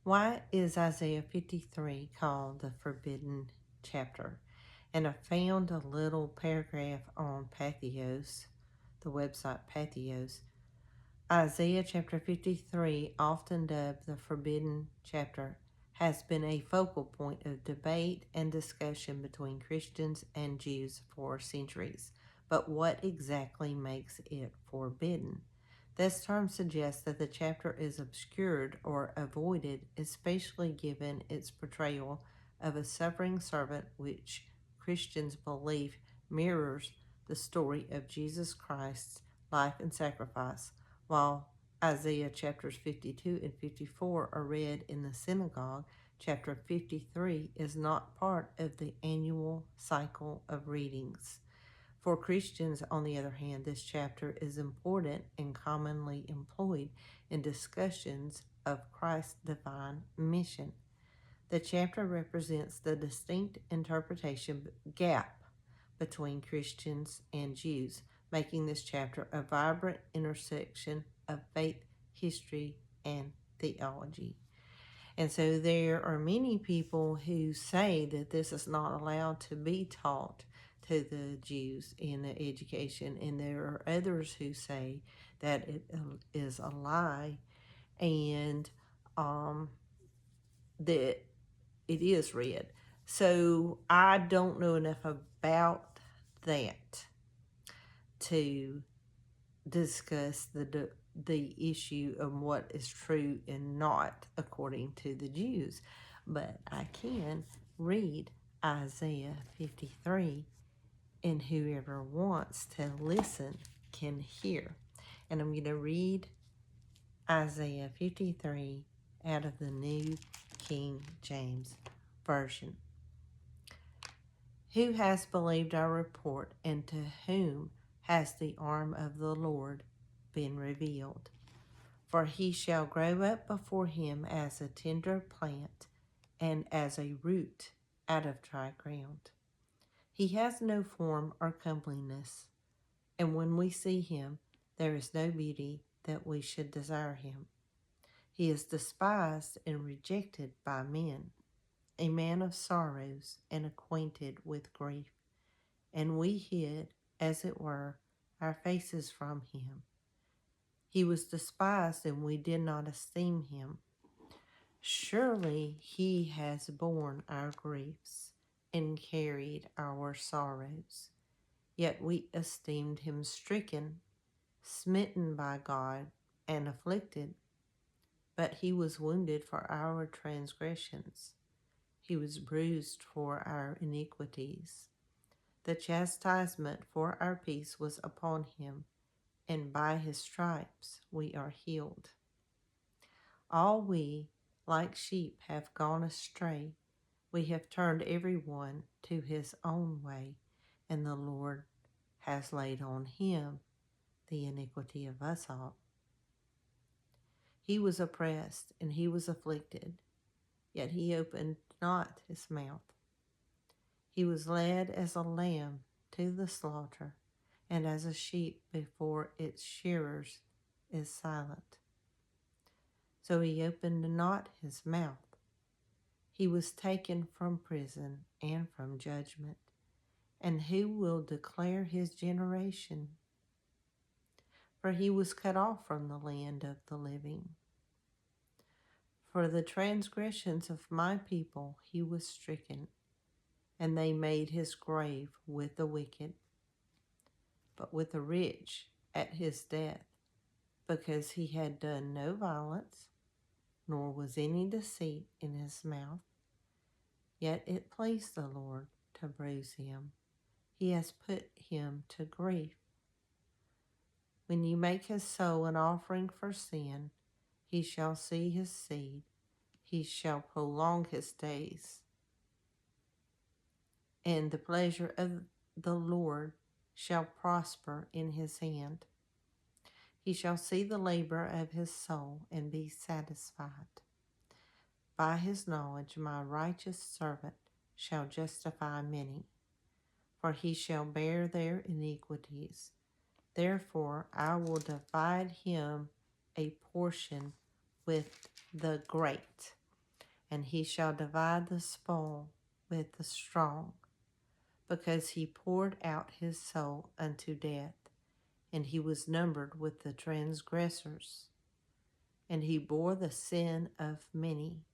Why is Isaiah 53 called the forbidden chapter? And I found a little paragraph on Patheos, the website Patheos. Isaiah chapter 53, often dubbed the forbidden chapter, has been a focal point of debate and discussion between Christians and Jews for centuries. But what exactly makes it forbidden? This term suggests that the chapter is obscured or avoided, especially given its portrayal of a suffering servant, which Christians believe mirrors the story of Jesus Christ's life and sacrifice. While Isaiah chapters 52 and 54 are read in the synagogue, chapter 53 is not part of the annual cycle of readings. For Christians, on the other hand, this chapter is important and commonly employed in discussions of Christ's divine mission. The chapter represents the distinct interpretation gap between Christians and Jews, making this chapter a vibrant intersection of faith, history, and theology. And so there are many people who say that this is not allowed to be taught to the Jews in the education, and there are others who say that it is a lie and that it is read. So I don't know enough about that to discuss the issue of what is true and not according to the Jews, but I can read Isaiah 53, and whoever wants to listen can hear. And I'm going to read Isaiah 53 out of the New King James Version. Who has believed our report, and to whom has the arm of the Lord been revealed? For he shall grow up before him as a tender plant, and as a root out of dry ground. He has no form or comeliness, and when we see him, there is no beauty that we should desire him. He is despised and rejected by men, a man of sorrows and acquainted with grief. And we hid, as it were, our faces from him. He was despised, and we did not esteem him. Surely he has borne our griefs and carried our sorrows. Yet we esteemed him stricken, smitten by God, and afflicted. But he was wounded for our transgressions. He was bruised for our iniquities. The chastisement for our peace was upon him, and by his stripes we are healed. All we, like sheep, have gone astray. We have turned every one to his own way, and the Lord has laid on him the iniquity of us all. He was oppressed, and he was afflicted, yet he opened not his mouth. He was led as a lamb to the slaughter, and as a sheep before its shearers is silent. So he opened not his mouth. He was taken from prison and from judgment. And who will declare his generation? For he was cut off from the land of the living. For the transgressions of my people he was stricken, and they made his grave with the wicked, but with the rich at his death, because he had done no violence, nor was any deceit in his mouth. Yet it pleased the Lord to bruise him. He has put him to grief. When you make his soul an offering for sin, he shall see his seed. He shall prolong his days. And the pleasure of the Lord shall prosper in his hand. He shall see the labor of his soul and be satisfied. By his knowledge my righteous servant shall justify many, for he shall bear their iniquities. Therefore I will divide him a portion with the great, and he shall divide the spoil with the strong, because he poured out his soul unto death, and he was numbered with the transgressors. And he bore the sin of many,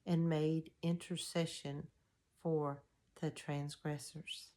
and made intercession for the transgressors.